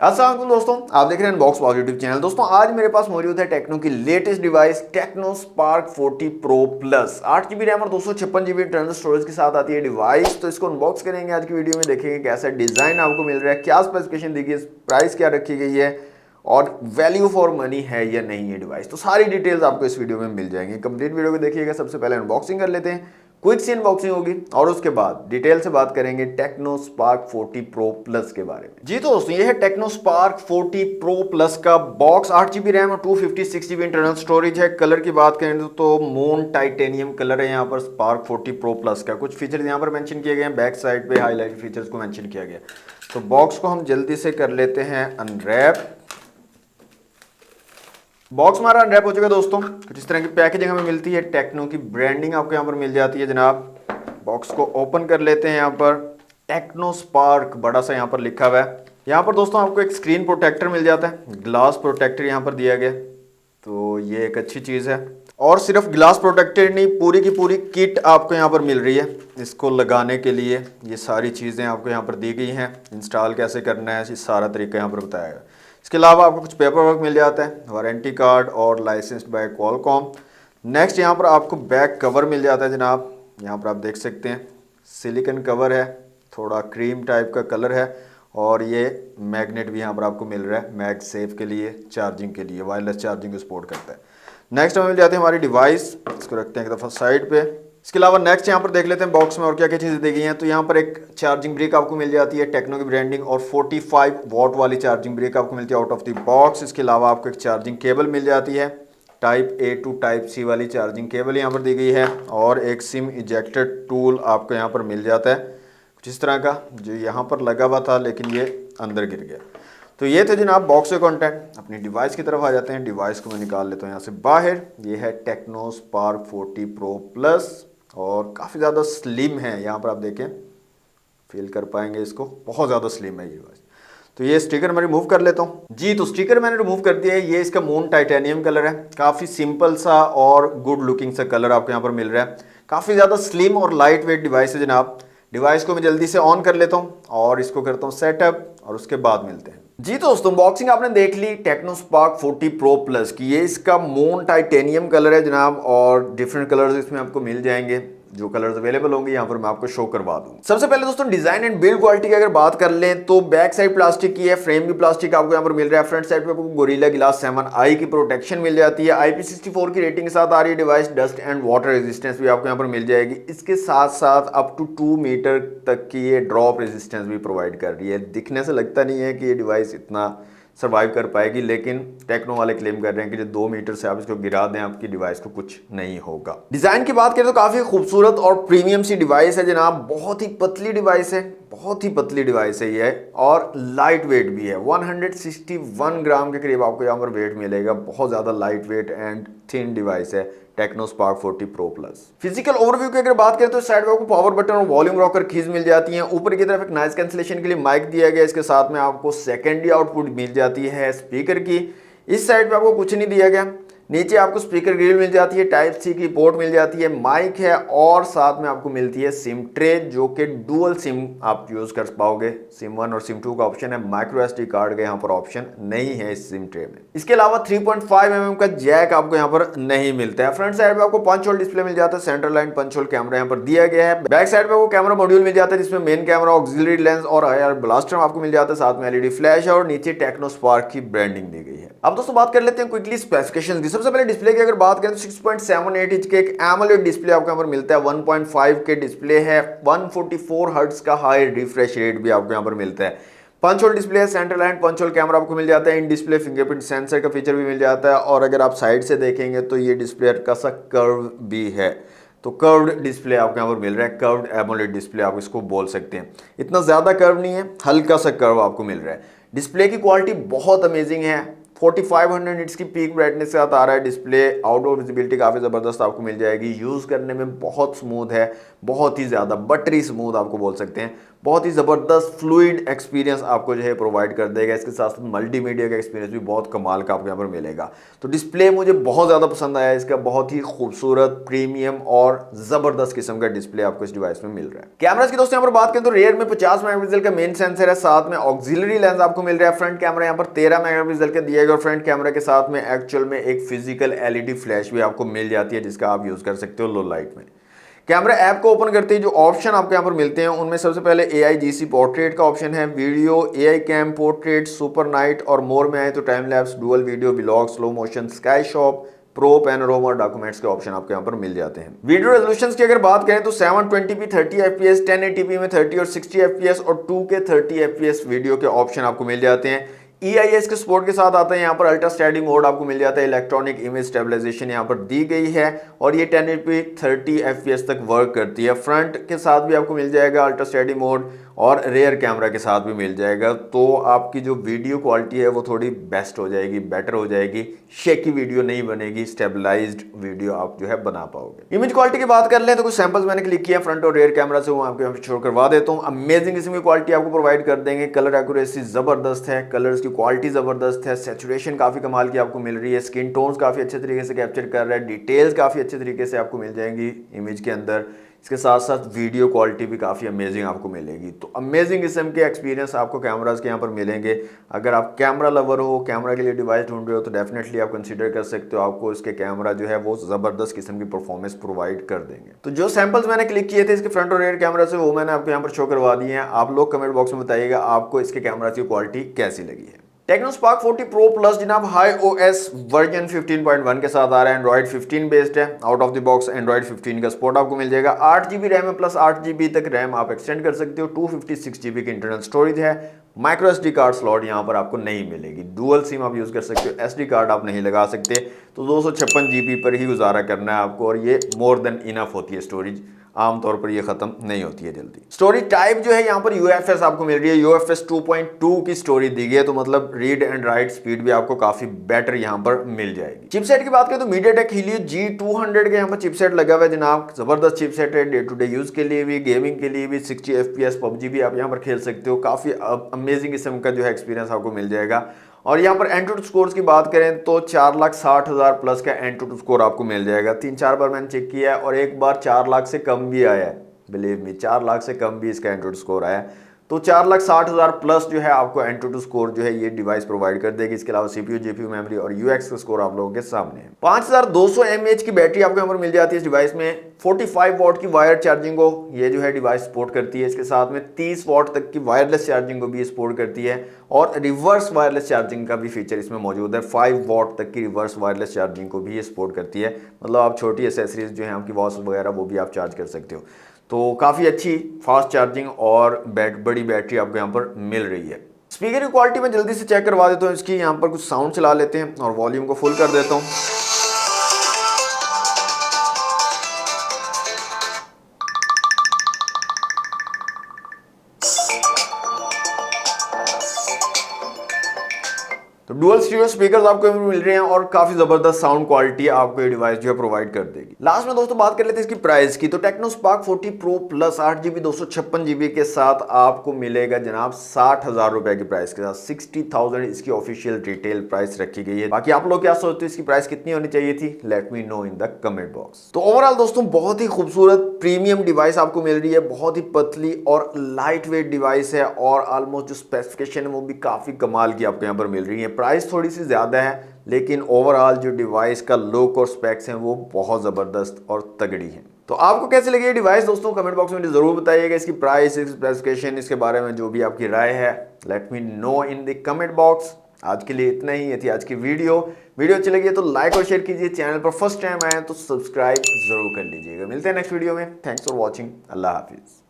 अस्सलाम वालेकुम दोस्तों, आप देख रहे हैं अनबॉक्स बॉक्स यूट्यूब चैनल। दोस्तों आज मेरे पास मौजूद है टेक्नो की latest device techno Spark 40 pro plus. 8 GB RAM और 256 GB इंटरनल स्टोरेज के साथ आती है डिवाइस। तो इसको अनबॉक्स करेंगे आज की वीडियो में, देखेंगे कैसा डिजाइन आपको मिल रहा है, क्या स्पेसिफिकेशन दी गई है, प्राइस क्या रखी गई है और वैल्यू फॉर मनी है या नहीं ये डिवाइस। तो सारी डिटेल्स आपको इस वीडियो में मिल जाएंगी। कंप्लीट वीडियो को देखिएगा। सबसे पहले अनबॉक्सिंग कर लेते हैं, क्विक सी अनबॉक्सिंग होगी और उसके बाद डिटेल से बात करेंगे टेक्नो स्पार्क 40 प्रो प्लस के बारे में। जी तो दोस्तों, ये है टेक्नो स्पार्क 40 प्रो प्लस का बॉक्स। 8 GB रैम और 256 GB इंटरनल स्टोरेज है। कलर की बात करें तो मून टाइटेनियम कलर है यहाँ पर स्पार्क 40 प्रो प्लस का। कुछ फीचर्स यहाँ पर मेंशन किए गए हैं, बैक साइड पे हाईलाइट फीचर्स को मेंशन किया गया। तो बॉक्स को हम जल्दी से कर लेते हैं अनरैप। बॉक्स हमारा अनरैप हो चुका है दोस्तों। कुछ इस तरह की पैकेजिंग हमें मिलती है, टेक्नो की ब्रांडिंग आपको यहाँ पर मिल जाती है जनाब। बॉक्स को ओपन कर लेते हैं। यहाँ पर टेक्नो स्पार्क बड़ा सा यहाँ पर लिखा हुआ है। यहाँ पर दोस्तों आपको एक स्क्रीन प्रोटेक्टर मिल जाता है, ग्लास प्रोटेक्टर यहाँ पर दिया गया। तो ये एक अच्छी चीज़ है। और सिर्फ ग्लास प्रोटेक्टर नहीं, पूरी की पूरी किट आपको यहाँ पर मिल रही है इसको लगाने के लिए। ये सारी चीज़ें आपको यहाँ पर दी गई हैं। इंस्टॉल कैसे करना है, ये सारा तरीका यहाँ पर बताया गया। इसके अलावा आपको कुछ पेपर वर्क मिल जाता है, वारंटी कार्ड और लाइसेंस्ड बाय क्वालकॉम। नेक्स्ट यहाँ पर आपको बैक कवर मिल जाता है जनाब। यहाँ पर आप देख सकते हैं सिलिकॉन कवर है, थोड़ा क्रीम टाइप का कलर है। और ये मैग्नेट भी यहाँ पर आपको मिल रहा है मैग सेफ के लिए, चार्जिंग के लिए, वायरलेस चार्जिंग को सपोर्ट करता है। नेक्स्ट हमें मिल जाती है हमारी डिवाइस। इसको रखते हैं एक दफ़ा साइड पे। इसके अलावा नेक्स्ट यहाँ पर देख लेते हैं बॉक्स में और क्या क्या चीज़ें दी गई हैं। तो यहाँ पर एक चार्जिंग ब्रिक आपको मिल जाती है, टेक्नो की ब्रांडिंग, और 45 वॉट वाली चार्जिंग ब्रिक आपको मिलती है आउट ऑफ द बॉक्स। इसके अलावा आपको एक चार्जिंग केबल मिल जाती है, type A to type C वाली चार्जिंग केबल यहाँ पर दी गई है। और एक सिम इजेक्टर टूल आपको यहाँ पर मिल जाता है कुछ इस तरह का, जो यहाँ पर लगा हुआ था लेकिन ये अंदर गिर गया। तो ये थे जनाब बॉक्स के कंटेंट। अपनी डिवाइस की तरफ आ जाते हैं। डिवाइस को मैं निकाल लेता हूँ यहाँ से बाहर। ये है टेक्नो स्पार्क 40 प्रो प्लस और काफ़ी ज़्यादा स्लिम है। यहाँ पर आप देखें, फील कर पाएंगे इसको, बहुत ज़्यादा स्लिम है ये डिवाइस। तो ये स्टिकर मैं रिमूव कर लेता हूँ। जी तो स्टिकर मैंने रिमूव कर दिया है। ये इसका मून टाइटेनियम कलर है, काफ़ी सिंपल सा और गुड लुकिंग सा कलर आपको यहाँ पर मिल रहा है। काफ़ी ज़्यादा स्लिम और लाइट वेट डिवाइस है जनाब। डिवाइस को मैं जल्दी से ऑन कर लेता हूँ और इसको करता हूँ सेटअप और उसके बाद मिलते हैं। जी दोस्तों, अनबॉक्सिंग आपने देख ली टेक्नो स्पार्क 40 प्रो प्लस की। ये इसका मून टाइटेनियम कलर है जनाब और डिफरेंट कलर्स इसमें आपको मिल जाएंगे। जो कलर्स अवेलेबल होंगे यहाँ पर मैं आपको शो करवा दूँ। सबसे पहले दोस्तों डिजाइन एंड बिल्ड क्वालिटी की अगर बात कर लें तो बैक साइड प्लास्टिक की है, फ्रेम भी प्लास्टिक आपको यहाँ पर मिल रहा है। फ्रंट साइड पे आपको गोरिल्ला ग्लास 7i की प्रोटेक्शन मिल जाती है। IP64 की रेटिंग के साथ आ रही है device. Dust and water resistance भी आपको यहाँ पर मिल जाएगी। इसके साथ साथ अप टू 2 मीटर तक की ये ड्रॉप रेजिस्टेंस भी प्रोवाइड कर रही है। दिखने से लगता नहीं है कि ये डिवाइस इतना सर्वाइव कर पाएगी, लेकिन टेक्नो वाले क्लेम कर रहे हैं कि जो 2 मीटर से आप इसको गिरा दें आपकी डिवाइस को कुछ नहीं होगा। डिजाइन की बात करें तो काफी खूबसूरत और प्रीमियम सी डिवाइस है जनाब। बहुत ही पतली डिवाइस है, बहुत ही पतली डिवाइस है ये, और लाइट वेट भी है। 161 ग्राम के करीब आपको यहाँ पर वेट मिलेगा। बहुत ज्यादा light weight and thin device है Tecno Spark 40 pro plus. Physical overview की अगर बात करें तो साइड में आपको पावर बटन और वॉल्यूम रॉकर कीज मिल जाती हैं। ऊपर की तरफ एक नॉइज कैंसिलेशन के लिए माइक दिया गया। इसके साथ में आपको सेकेंडरी आउटपुट मिल जाती है स्पीकर की। इस साइड पे आपको कुछ नहीं दिया गया। नीचे आपको स्पीकर ग्रिल मिल जाती है, टाइप सी की पोर्ट मिल जाती है, माइक है और साथ में आपको मिलती है सिम ट्रे, जो कि डुअल सिम आप यूज कर पाओगे। सिम 1 और सिम 2 का ऑप्शन है, माइक्रो SD कार्ड का यहाँ पर ऑप्शन नहीं है इस सिम ट्रे में। इसके अलावा 3.5 mm का जैक आपको यहाँ पर नहीं मिलता है। फ्रंट साइड पे आपको पंच होल डिस्प्ले मिल जाता है, centre line punch hole camera यहाँ पर दिया गया है। बैक साइड पे आपको कैमरा मॉड्यूल मिल जाता है जिसमें मेन कैमरा, ऑक्सिलरी लेंस और IR ब्लास्टर आपको मिल जाता है, साथ में LED फ्लैश और नीचे टेक्नो स्पार्क की ब्रांडिंग दी गई है। अब दोस्तों बात कर लेते हैं क्विकली स्पेसिफिकेशंस की। सबसे पहले डिस्प्ले की अगर बात करें तो 6.78 इंच के एक एमोलेड डिस्प्ले आपको यहाँ पर मिलता है। 1.5 के डिस्प्ले है। 144 हर्ट्ज का हाई रिफ्रेश रेट भी आपको यहाँ पर मिलता है। पंच होल डिस्प्ले है, centre line punch hole camera आपको मिल जाता है। इन डिस्प्ले फिंगरप्रिंट सेंसर का फीचर भी मिल जाता है। और अगर आप साइड से देखेंगे तो ये डिस्प्ले का सा कर्व भी है। तो कर्व्ड डिस्प्ले आपको यहाँ पर मिल रहा है, कर्व्ड एमोलेड डिस्प्ले आप इसको बोल सकते हैं। इतना ज़्यादा कर्व नहीं है, हल्का सा कर्व आपको मिल रहा है। डिस्प्ले की क्वालिटी बहुत अमेजिंग है। 4500 निट्स की पीक ब्राइटनेस के साथ आ रहा है डिस्प्ले। आउटडोर विजिबिलिटी काफ़ी ज़बरदस्त आपको मिल जाएगी। यूज़ करने में बहुत स्मूथ है, बहुत ही ज़्यादा बटरी स्मूथ आपको बोल सकते हैं। बहुत ही ज़बरदस्त फ्लूइड एक्सपीरियंस आपको जो है प्रोवाइड कर देगा। इसके साथ साथ मल्टीमीडिया का एक्सपीरियंस भी बहुत कमाल का आपको यहाँ पर मिलेगा। तो डिस्प्ले मुझे बहुत ज़्यादा पसंद आया इसका, बहुत ही खूबसूरत प्रीमियम और ज़बरदस्त किस्म का डिस्प्ले आपको इस डिवाइस में मिल रहा है। कैमरास की दोस्तों यहाँ पर बात करें तो रियर में 50 मेगापिक्सल का मेन सेंसर है, साथ में ऑक्सिलरी लेंस आपको मिल रहा है। फ्रंट कैमरा यहाँ पर 13 मेगापिक्सल का दिया गया और फ्रंट कैमरा के साथ में एक्चुअल में एक फिजिकल एलईडी फ्लैश भी आपको मिल जाती है, जिसका आप यूज कर सकते हो लो लाइट में। कैमरा ऐप को ओपन करते ही जो ऑप्शन आपको यहाँ पर मिलते हैं उनमें सबसे पहले AIGC पोर्ट्रेट का ऑप्शन है, video, AI cam, portrait, super night और मोर में आए तो time lapse, dual video, vlog, slow motion, sky shop, pro, panorama और डॉक्यूमेंट्स के ऑप्शन आपको यहाँ पर मिल जाते हैं। वीडियो रेजोल्यूशंस की अगर बात करें तो 720p 30 fps, 1080p में 30 और 60 fps और 2K 30 fps वीडियो के ऑप्शन आपको मिल जाते हैं। EIS के सपोर्ट के साथ आता है। यहाँ पर अल्ट्रा स्टडी मोड आपको मिल जाता है, इलेक्ट्रॉनिक इमेज स्टेबलाइजेशन यहाँ पर दी गई है और ये 1080p 30 fps तक वर्क करती है। फ्रंट के साथ भी आपको मिल जाएगा अल्ट्रा स्टडी मोड और रेयर कैमरा के साथ भी मिल जाएगा। तो आपकी जो वीडियो क्वालिटी है वो थोड़ी बेस्ट हो जाएगी, बेटर हो जाएगी, शेकी वीडियो नहीं बनेगी, स्टेबलाइज्ड वीडियो आप जो है बना पाओगे। इमेज क्वालिटी की बात कर लें तो कुछ सैंपल्स मैंने क्लिक किया फ्रंट और रेयर कैमरा से, वो आपको यहाँ पे शो करवा देता हूँ। अमेजिंग किस्म की क्वालिटी आपको प्रोवाइड कर देंगे, कलर एक्यूरेसी जबरदस्त है, कलर्स की क्वालिटी जबरदस्त है, सैचुरेशन काफी कमाल की आपको मिल रही है, स्किन टोन्स काफी अच्छे तरीके से कैप्चर कर रहा है, डिटेल्स काफी अच्छे तरीके से आपको मिल जाएंगी इमेज के अंदर। इसके साथ साथ वीडियो क्वालिटी भी काफ़ी अमेजिंग आपको मिलेगी। तो अमेजिंग किस्म के एक्सपीरियंस आपको कैमरास के यहाँ पर मिलेंगे। अगर आप कैमरा लवर हो, कैमरा के लिए डिवाइस ढूंढ रहे हो तो डेफिनेटली आप कंसीडर कर सकते हो, आपको इसके कैमरा जो है वो ज़बरदस्त किस्म की परफॉर्मेंस प्रोवाइड कर देंगे। तो जो सैंपल्स मैंने क्लिक किए थे इसके फ्रंट और रेयर कैमरा से वो मैंने आपको यहाँ पर शो करवा दिए हैं। आप लोग कमेंट बॉक्स में बताइएगा आपको इसके कैमरा की क्वालिटी कैसी लगी है। टेक्नो स्पार्क 40 प्रो प्लस जनाब हाई OS वर्जन 15.1 के साथ आ रहा है, एंड्रॉइड 15 बेस्ड है। Out of the box Android 15 का सपोर्ट आपको मिल जाएगा। 8GB रैम है प्लस 8GB तक रैम आप एक्सटेंड कर सकते हो। 256GB की इंटरनल स्टोरेज है। माइक्रो SD कार्ड स्लॉट यहाँ पर आपको नहीं मिलेगी। डुअल सिम आप यूज कर सकते हो, SD कार्ड आप नहीं लगा सकते। तो 256GB पर ही गुजारा करना है आपको और ये मोर देन इनफ होती है स्टोरेज, आमतौर पर ये खत्म नहीं होती है जल्दी। स्टोरेज टाइप जो है यहाँ पर UFS आपको मिल रही है, UFS 2.2 की स्टोरेज दी गई है, तो मतलब रीड एंड राइट स्पीड भी आपको काफी बेटर यहाँ पर मिल जाएगी। चिपसेट की बात करें तो MediaTek Helio G200 के यहाँ पर चिपसेट लगा हुआ है जनाब, जबरदस्त चिपसेट है, डे टू डे यूज के लिए भी, गेमिंग के लिए भी, 60 FPS PUBG भी आप यहाँ पर खेल सकते हो। काफी अमेजिंग किस्म का जो है एक्सपीरियंस आपको मिल जाएगा। और यहाँ पर एंटूटू स्कोर्स की बात करें तो 4,60,000 प्लस का एंटूटू स्कोर आपको मिल जाएगा। 3-4 बार मैंने चेक किया है और एक बार 4 लाख से कम भी आया है, बिलीव मी 4 लाख से कम भी इसका एंटूटू स्कोर आया है। तो 4,60,000 प्लस जो है आपको एंटूटू स्कोर जो है ये डिवाइस प्रोवाइड कर देगी। इसके अलावा CPU, GPU, मेमोरी और UX का स्कोर आप लोगों के सामने है। 5200 mAh की बैटरी आपको यहाँ पर मिल जाती है इस डिवाइस में। 45 वॉट की वायर चार्जिंग को ये जो है डिवाइस सपोर्ट करती है। इसके साथ में 30 वॉट तक की वायरलेस चार्जिंग को भी सपोर्ट करती है और रिवर्स वायरलेस चार्जिंग का भी फीचर इसमें मौजूद है। 5 वॉट तक की रिवर्स वायरलेस चार्जिंग को भी ये सपोर्ट करती है, मतलब आप छोटी एसेसरीज जो है आपकी वॉच वगैरह वो भी आप चार्ज कर सकते हो। तो काफ़ी अच्छी फास्ट चार्जिंग और बड़ी बैटरी आपको यहाँ पर मिल रही है। स्पीकर की क्वालिटी मैं जल्दी से चेक करवा देता हूँ इसकी। यहाँ पर कुछ साउंड चला लेते हैं और वॉल्यूम को फुल कर देता हूँ। तो डुअल स्टीरियो स्पीकर्स आपको मिल रहे हैं और काफी जबरदस्त साउंड क्वालिटी आपको ये डिवाइस जो है प्रोवाइड कर देगी। लास्ट में दोस्तों बात कर लेते हैं इसकी प्राइस की। तो techno Spark 40 pro plus 8GB 256GB के साथ आपको मिलेगा जनाब 60,000 रुपए की प्राइस के साथ। 60,000 इसकी ऑफिशियल रिटेल प्राइस रखी गई है। बाकी आप लोग क्या सोचते हो इसकी प्राइस कितनी होनी चाहिए थी? Let me know in the comment box. तो ओवरऑल दोस्तों बहुत ही खूबसूरत प्रीमियम डिवाइस आपको मिल रही है, बहुत ही पतली और लाइट वेट डिवाइस है और ऑलमोस्ट जो स्पेसिफिकेशन है वो भी काफी कमाल की आपको यहाँ पर मिल रही है। प्राइस थोड़ी सी ज्यादा है लेकिन ओवरऑल जो डिवाइस का लुक और स्पेक्स हैं वो बहुत जबरदस्त और तगड़ी है। तो आपको कैसे लगी ये डिवाइस दोस्तों? कमेंट बॉक्स में जरूर बताइएगा। इसकी प्राइस, स्पेसिफिकेशन, इसके बारे में जो भी आपकी राय है let me know in the comment box. आज के लिए इतना ही, ये थी आज की वीडियो अच्छी लगी है तो लाइक और शेयर कीजिए। चैनल पर फर्स्ट टाइम आए तो सब्सक्राइब जरूर कर लीजिएगा। मिलते हैं नेक्स्ट वीडियो में। Thanks for watching. Allah Hafiz.